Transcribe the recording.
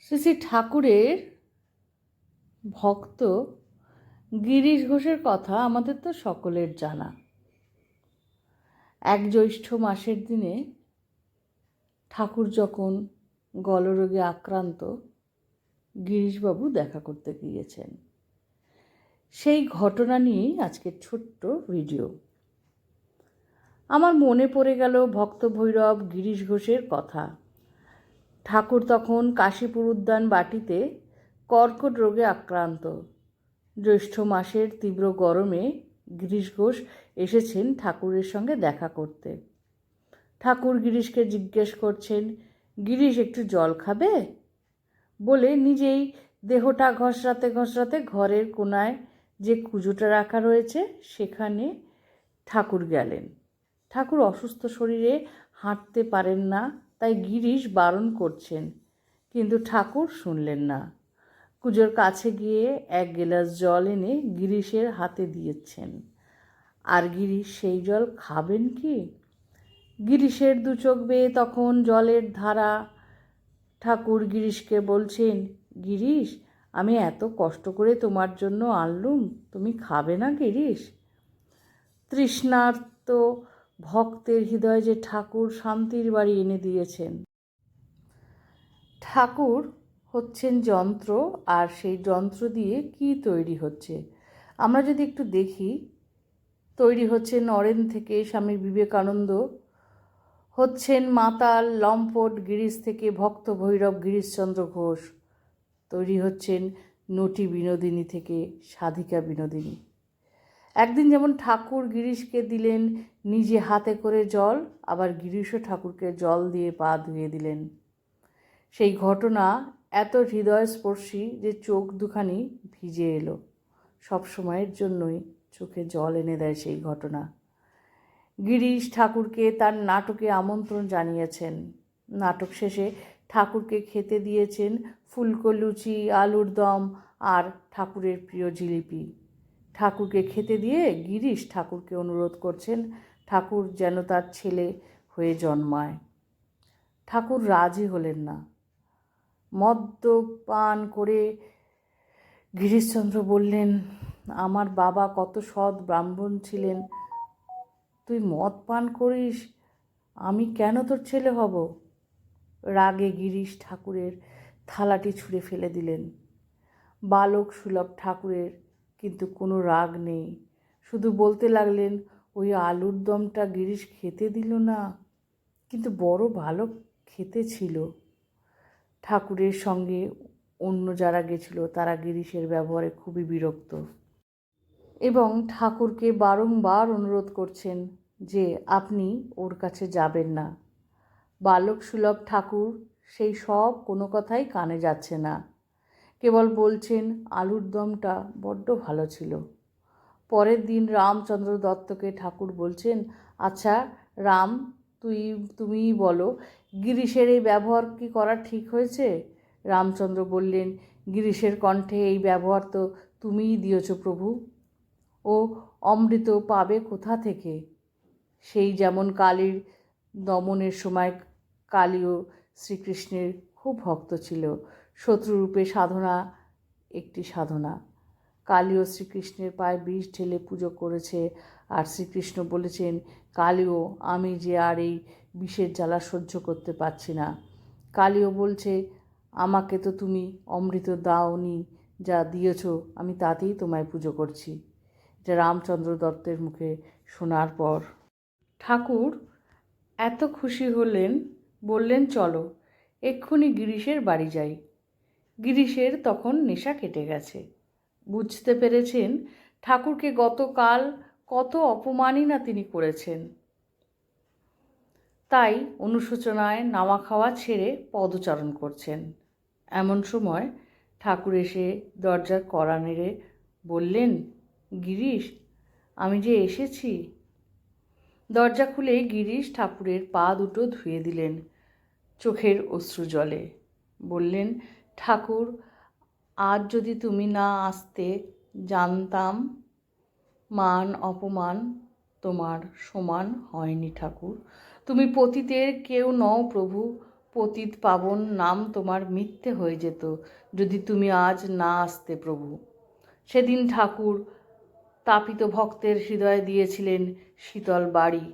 শ্রী শ্রী ঠাকুরের ভক্ত গিরিশ ঘোষের কথা আমাদের তো সকলের জানা। এক জ্যৈষ্ঠ মাসের দিনে ঠাকুর যখন গলরোগে আক্রান্ত, গিরিশবাবু দেখা করতে গিয়েছেন। সেই ঘটনা নিয়েই আজকের ছোট্ট ভিডিও। আমার মনে পড়ে গেল ভক্ত ভৈরব গিরিশ ঘোষের কথা। ঠাকুর তখন কাশীপুর উদ্যান বাটিতে কর্কট রোগে আক্রান্ত। জ্যৈষ্ঠ মাসের তীব্র গরমে গিরিশ ঘোষ এসেছেন ঠাকুরের সঙ্গে দেখা করতে। ঠাকুর গিরিশকে জিজ্ঞেস করছেন, গিরিশ একটু জল খাবে? বলে নিজেই দেহটা ঘষরাতে ঘষরাতে ঘরের কোনায় যে কুজোটা রাখা রয়েছে সেখানে ঠাকুর গেলেন। ঠাকুর অসুস্থ শরীরে হাঁটতে পারেন না, তাই গিরিশ বারণ করছেন, কিন্তু ঠাকুর শুনলেন না। কুজোর কাছে গিয়ে এক গেলাস জল এনে গিরিশের হাতে দিয়েছেন। আর গিরিশ সেই জল খাবেন কি? গিরিশের দু চোখ বেয়ে তখন জলের ধারা। ঠাকুর গিরিশকে বলছেন, গিরিশ, আমি এত কষ্ট করে তোমার জন্য আনলুম, তুমি খাবে না গিরিশ? তৃষ্ণার্ত ভক্তের হৃদয়ে যে ঠাকুর শান্তির বাড়ি এনে দিয়েছেন। ঠাকুর হচ্ছেন যন্ত্র, আর সেই যন্ত্র দিয়ে কি তৈরি হচ্ছে আমরা যদি একটু দেখি। তৈরি হচ্ছে নরেন থেকে স্বামী বিবেকানন্দ, হচ্ছেন মাতাল লম্পট গিরিশ থেকে ভক্ত ভৈরব গিরিশচন্দ্র ঘোষ, তৈরি হচ্ছেন নটি বিনোদিনী থেকে সাধিকা বিনোদিনী। একদিন যেমন ঠাকুর গিরিশকে দিলেন নিজে হাতে করে জল, আবার গিরিশও ঠাকুরকে জল দিয়ে পা ধুয়ে দিলেন। সেই ঘটনা এত হৃদয়স্পর্শী যে চোখ দুখানি ভিজে এলো। সব সময়ের জন্যই চোখে জল এনে দেয় সেই ঘটনা। গিরিশ ঠাকুরকে তার নাটকে আমন্ত্রণ জানিয়েছেন। নাটক শেষে ঠাকুরকে খেতে দিয়েছেন ফুলকো লুচি, আলুর দম আর ঠাকুরের প্রিয় জিলিপি। ঠাকুরকে খেতে দিয়ে গিরিশ ঠাকুরকে অনুরোধ করছেন ঠাকুর যেন তার ছেলে হয়ে জন্মায়। ঠাকুর রাজি হলেন না। মদ্যপান করে গিরিশচন্দ্র বললেন, আমার বাবা কত সৎ ব্রাহ্মণ ছিলেন, তুই মদ পান করিস, আমি কেন তোর ছেলে হব? রাগে গিরিশ ঠাকুরের থালাটি ছুঁড়ে ফেলে দিলেন। বালক সুলভ ঠাকুরের কিন্তু কোনো রাগ নেই, শুধু বলতে লাগলেন, ওই আলুর দমটা গিরিশ খেতে দিল না, কিন্তু বড় ভালো খেতে ছিল। ঠাকুরের সঙ্গে অন্য যারা গেছিল তারা গিরিশের ব্যবহারে খুবই বিরক্ত এবং ঠাকুরকে বারংবার অনুরোধ করছেন যে আপনি ওর কাছে যাবেন না। বালক সুলভ ঠাকুর সেই সব কোনো কথাই কানে যাচ্ছে না, কেবল বলছেন আলুর দমটা বড্ড ভালো ছিল। পরের দিন রামচন্দ্র দত্তকে ঠাকুর বলছেন, আচ্ছা রাম, তুমিই বলো, গিরিশের এই ব্যবহার কি করা ঠিক হয়েছে? রামচন্দ্র বললেন, গিরিশের কণ্ঠে এই ব্যবহার তো তুমিই দিয়েছ প্রভু, ও অমৃত পাবে কোথা থেকে? সেই যেমন কালীর দমনের সময় কালীও শ্রীকৃষ্ণের খুব ভক্ত ছিল। শত্রুরূপে সাধনা একটি সাধনা। কালীও শ্রীকৃষ্ণের পায়ে বিষ ঢেলে পুজো করেছে, আর শ্রীকৃষ্ণ বলেছেন, কালীও, আমি যে আর এই বিষের জ্বালা সহ্য করতে পারছি না। কালীও বলছে, আমাকে তো তুমি অমৃত দাওনি, যা দিয়েছ আমি তাতেই তোমায় পুজো করছি। এটা রামচন্দ্র দত্তের মুখে শোনার পর ঠাকুর এত খুশি হলেন, বললেন, চলো এক্ষুনি গিরিশের বাড়ি যাই। গিরিশের তখন নেশা কেটে গেছে। বুঝতে পেরেছেন ঠাকুরকে গতকাল কত অপমানই না তিনি করেছেন। তাই অনুশোচনায় নাওয়া খাওয়া ছেড়ে পদচারণ করছেন। এমন সময় ঠাকুর এসে দরজার কড়া নেড়ে বললেন, গিরিশ, আমি যে এসেছি। দরজা খুলে গিরিশ ঠাকুরের পা দুটো ধুয়ে দিলেন চোখের অশ্রু জলে। বললেন, ঠাকুর, আজ যদি তুমি না আসতে, জানতাম মান অপমান তোমার সমান হয়নি ঠাকুর। তুমি পতিতের কেউ নও প্রভু, পতিত পাবন নাম তোমার মিথ্যে হয়ে যেত যদি তুমি আজ না আসতে প্রভু। সেদিন ঠাকুর তাপিত ভক্তের হৃদয়ে দিয়েছিলেন শীতল বাড়ি।